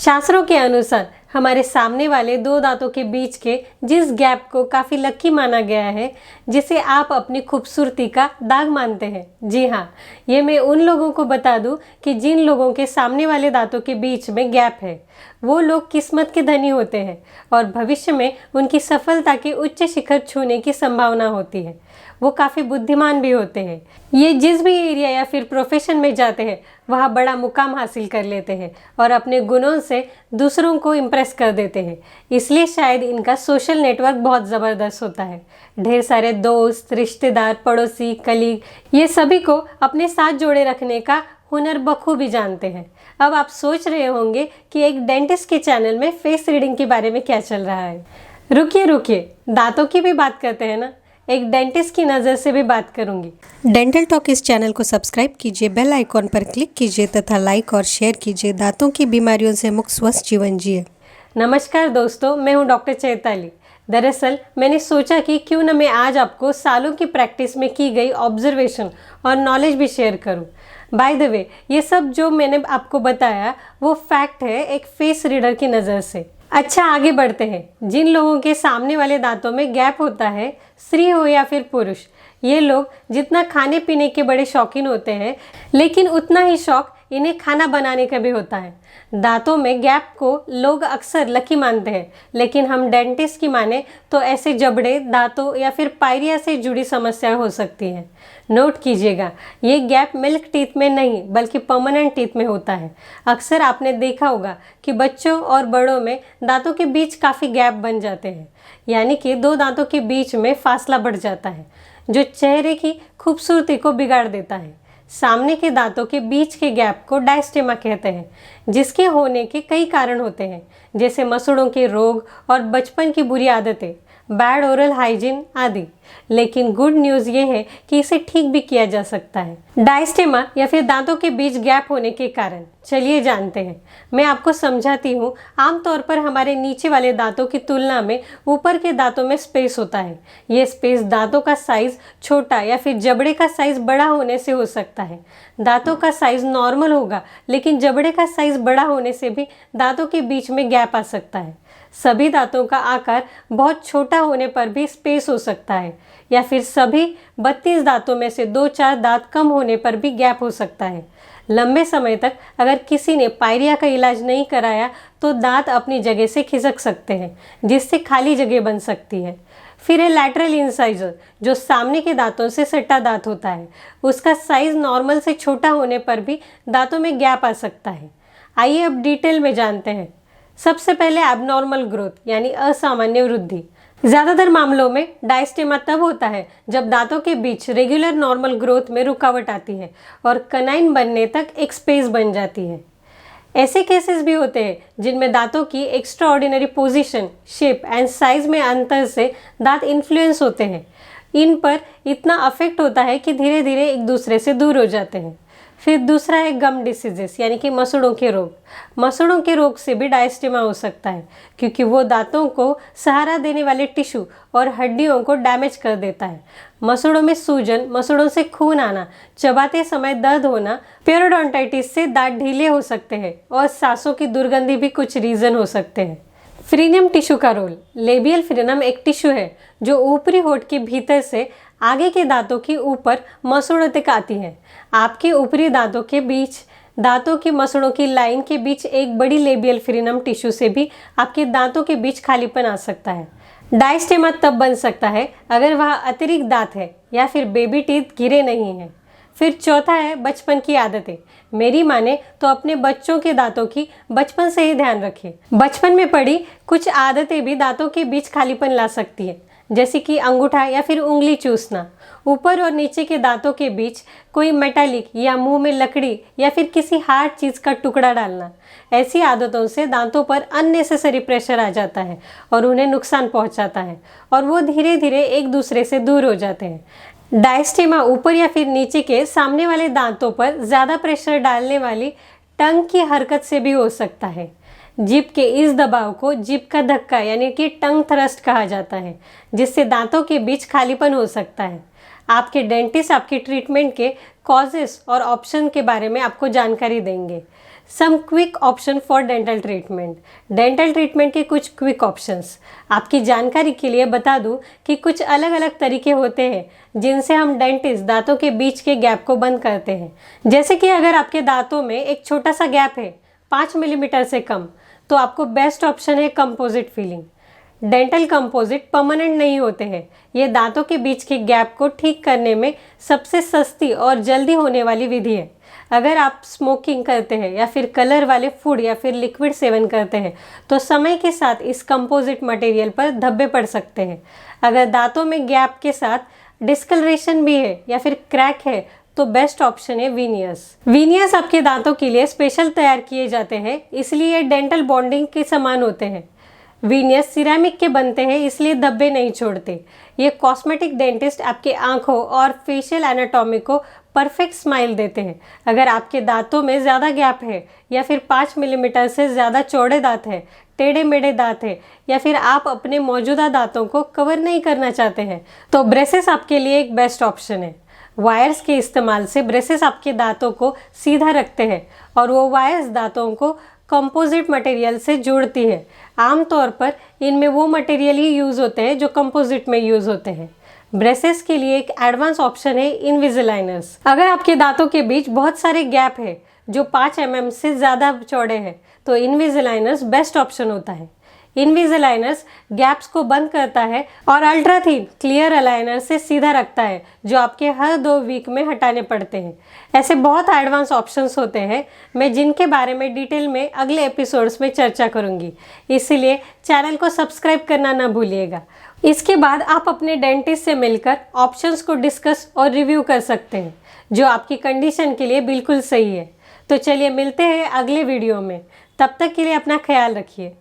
शास्त्रों के अनुसार हमारे सामने वाले दो दांतों के बीच के जिस गैप को काफ़ी लकी माना गया है, जिसे आप अपनी खूबसूरती का दाग मानते हैं, जी हाँ, ये मैं उन लोगों को बता दूं कि जिन लोगों के सामने वाले दांतों के बीच में गैप है, वो लोग किस्मत के धनी होते हैं और भविष्य में उनकी सफलता के उच्च शिखर छूने की संभावना होती है। वो काफ़ी बुद्धिमान भी होते हैं। ये जिस भी एरिया या फिर प्रोफेशन में जाते हैं वहाँ बड़ा मुकाम हासिल कर लेते हैं और अपने गुणों से दूसरों को इम्प्रेस कर देते हैं। इसलिए शायद इनका सोशल नेटवर्क बहुत ज़बरदस्त होता है। ढेर सारे दोस्त, रिश्तेदार, पड़ोसी, कलीग, ये सभी को अपने साथ जोड़े रखने का हुनर बखूबी जानते हैं। अब आप सोच रहे होंगे कि एक डेंटिस्ट के चैनल में फेस रीडिंग के बारे में क्या चल रहा है। रुकिए, दांतों की भी बात करते हैं ना, एक डेंटिस्ट की नज़र से भी बात करूंगी। डेंटल टॉक इस चैनल को सब्सक्राइब कीजिए, बेल आइकॉन पर क्लिक कीजिए तथा लाइक और शेयर कीजिए। दांतों की बीमारियों से मुक्त स्वस्थ जीवन जिए। नमस्कार दोस्तों, मैं हूं डॉक्टर चैताली। दरअसल मैंने सोचा कि क्यों न मैं आज आपको सालों की प्रैक्टिस में की गई ऑब्जर्वेशन और नॉलेज भी शेयर करूं। बाय द वे, ये सब जो मैंने आपको बताया वो फैक्ट है एक फेस रीडर की नज़र से। अच्छा, आगे बढ़ते हैं। जिन लोगों के सामने वाले दांतों में गैप होता है, स्त्री हो या फिर पुरुष, ये लोग जितना खाने पीने के बड़े शौकीन होते हैं, लेकिन उतना ही शौक इन्हें खाना बनाने का भी होता है। दांतों में गैप को लोग अक्सर लकी मानते हैं, लेकिन हम डेंटिस्ट की माने तो ऐसे जबड़े, दांतों या फिर पायरिया से जुड़ी समस्या हो सकती है। नोट कीजिएगा, ये गैप मिल्क टीथ में नहीं बल्कि परमानेंट टीथ में होता है। अक्सर आपने देखा होगा कि बच्चों और बड़ों में दांतों के बीच काफ़ी गैप बन जाते हैं, यानी कि दो दांतों के बीच में फासला बढ़ जाता है, जो चेहरे की खूबसूरती को बिगाड़ देता है। सामने के दांतों के बीच के गैप को डायस्टेमा कहते हैं, जिसके होने के कई कारण होते हैं, जैसे मसूड़ों के रोग और बचपन की बुरी आदतें, बैड ओरल हाइजीन आदि। लेकिन गुड न्यूज़ ये है कि इसे ठीक भी किया जा सकता है। डायस्टेमा या फिर दांतों के बीच गैप होने के कारण चलिए जानते हैं। मैं आपको समझाती हूँ। आमतौर पर हमारे नीचे वाले दांतों की तुलना में ऊपर के दांतों में स्पेस होता है। ये स्पेस दांतों का साइज छोटा या फिर जबड़े का साइज बड़ा होने से हो सकता है। दांतों का साइज नॉर्मल होगा, लेकिन जबड़े का साइज बड़ा होने से भी दांतों के बीच में गैप आ सकता है। सभी दांतों का आकार बहुत छोटा होने पर भी स्पेस हो सकता है, या फिर सभी 32 दांतों में से 2-4 दांत कम होने पर भी गैप हो सकता है। लंबे समय तक अगर किसी ने पायरिया का इलाज नहीं कराया तो दांत अपनी जगह से खिसक सकते हैं, जिससे खाली जगह बन सकती है। फिर है लैटरल इंसाइजर, जो सामने के दांतों से सटा दांत होता है। उसका साइज नॉर्मल से छोटा होने पर भी दांतों में गैप आ सकता है। आइए अब डिटेल में जानते हैं। सबसे पहले एबनॉर्मल ग्रोथ यानी असामान्य वृद्धि। ज़्यादातर मामलों में डायस्टेमा तब होता है जब दांतों के बीच रेगुलर नॉर्मल ग्रोथ में रुकावट आती है और कनाइन बनने तक एक स्पेस बन जाती है। ऐसे केसेस भी होते हैं जिनमें दांतों की extraordinary position, shape and size में अंतर से दांत इन्फ्लुएंस होते हैं। इन पर इतना अफेक्ट होता है कि धीरे धीरे एक दूसरे से दूर हो जाते हैं। फिर दूसरा है गम डिसीजेस यानी कि मसूड़ों के रोग। मसूड़ों के रोग से भी डायस्टेमा हो सकता है, क्योंकि वो दांतों को सहारा देने वाले टिश्यू और हड्डियों को डैमेज कर देता है। मसूड़ों में सूजन, मसूड़ों से खून आना, चबाते समय दर्द होना, पेरियोडोंटाइटिस से दांत ढीले हो सकते हैं और सांसों की दुर्गंधी भी कुछ रीज़न हो सकते हैं। फ्रीनियम टिश्यू का रोल। लेबियल फ्रीनम एक टिश्यू है जो ऊपरी होंठ के भीतर से आगे के दांतों के ऊपर मसूड़ों तक आती है। आपके ऊपरी दांतों के बीच, दांतों की मसूड़ों की लाइन के बीच एक बड़ी लेबियल फ्रीनम टिश्यू से भी आपके दांतों के बीच खालीपन आ सकता है। डायस्टेमा तब बन सकता है अगर वह अतिरिक्त दांत है या फिर बेबी टीथ गिरे नहीं हैं। फिर चौथा है बचपन की आदतें। मेरी माने तो अपने बच्चों के दांतों की बचपन से ही ध्यान रखें। बचपन में पड़ी कुछ आदतें भी दांतों के बीच खालीपन ला सकती है, जैसे कि अंगूठा या फिर उंगली चूसना, ऊपर और नीचे के दांतों के बीच कोई मेटालिक या मुंह में लकड़ी या फिर किसी हार्ड चीज़ का टुकड़ा डालना। ऐसी आदतों से दांतों पर अननेसेसरी प्रेशर आ जाता है और उन्हें नुकसान पहुंचाता है और वो धीरे धीरे एक दूसरे से दूर हो जाते हैं। डायस्टेमा ऊपर या फिर नीचे के सामने वाले दांतों पर ज़्यादा प्रेशर डालने वाली टंग की हरकत से भी हो सकता है। जीभ के इस दबाव को जीभ का धक्का यानी कि टंग थ्रस्ट कहा जाता है, जिससे दांतों के बीच खालीपन हो सकता है। आपके डेंटिस्ट आपकी ट्रीटमेंट के कॉजेस और ऑप्शन के बारे में आपको जानकारी देंगे। Some quick option for dental treatment. Dental treatment के कुछ क्विक ऑप्शंस। आपकी जानकारी के लिए बता दूं कि कुछ अलग अलग तरीके होते हैं जिनसे हम डेंटिस्ट दांतों के बीच के गैप को बंद करते हैं। जैसे कि अगर आपके दांतों में एक छोटा सा गैप है 5 मिलीमीटर से कम, तो आपको बेस्ट ऑप्शन है composite filling. Dental composite permanent नहीं होते हैं। ये दांतों के बीच के गैप को ठीक करने में सबसे सस्ती और जल्दी होने वाली विधि है। अगर आप स्मोकिंग करते हैं या फिर कलर वाले फूड या फिर लिक्विड सेवन करते हैं तो समय के साथ इस कंपोजिट मटेरियल पर धब्बे पड़ सकते हैं। अगर दांतों में गैप के साथ डिस्कलरेशन भी है या फिर क्रैक है तो बेस्ट ऑप्शन है वीनियर्स। वीनियर्स आपके दांतों के लिए स्पेशल तैयार किए जाते हैं, इसलिए ये डेंटल बॉन्डिंग के समान होते हैं। वीनियर्स सिरेमिक के बनते हैं, इसलिए धब्बे नहीं छोड़ते। ये कॉस्मेटिक डेंटिस्ट आपके आंखों और फेशियल एनाटॉमी को परफेक्ट स्माइल देते हैं। अगर आपके दांतों में ज़्यादा गैप है या फिर 5 मिलीमीटर से ज़्यादा चौड़े दांत है, टेढ़े मेढ़े दांत है या फिर आप अपने मौजूदा दांतों को कवर नहीं करना चाहते हैं तो ब्रेसेस आपके लिए एक बेस्ट ऑप्शन है। वायर्स के इस्तेमाल से ब्रेसेस आपके दांतों को सीधा रखते हैं और वो वायर्स दांतों को कंपोजिट मटेरियल से जोड़ती है। आमतौर पर इनमें वो मटेरियल ही यूज़ होते हैं जो कंपोजिट में यूज़ होते हैं। ब्रेसेस के लिए एक एडवांस ऑप्शन है इनविजिलाइनर्स। अगर आपके दांतों के बीच बहुत सारे गैप है जो 5 mm से ज़्यादा चौड़े हैं तो इनविजिलाइनर्स बेस्ट ऑप्शन होता है। इनविजिलाइनर्स गैप्स को बंद करता है और अल्ट्रा थिन क्लियर अलाइनर से सीधा रखता है जो आपके हर 2 वीक में हटाने पड़ते हैं। ऐसे बहुत एडवांस ऑप्शंस होते हैं, मैं जिनके बारे में डिटेल में अगले एपिसोड्स में चर्चा करूंगी, इसलिए चैनल को सब्सक्राइब करना ना भूलिएगा। इसके बाद आप अपने डेंटिस्ट से मिलकर ऑप्शंस को डिस्कस और रिव्यू कर सकते हैं जो आपकी कंडीशन के लिए बिल्कुल सही है। तो चलिए मिलते हैं अगले वीडियो में, तब तक के लिए अपना ख्याल रखिए।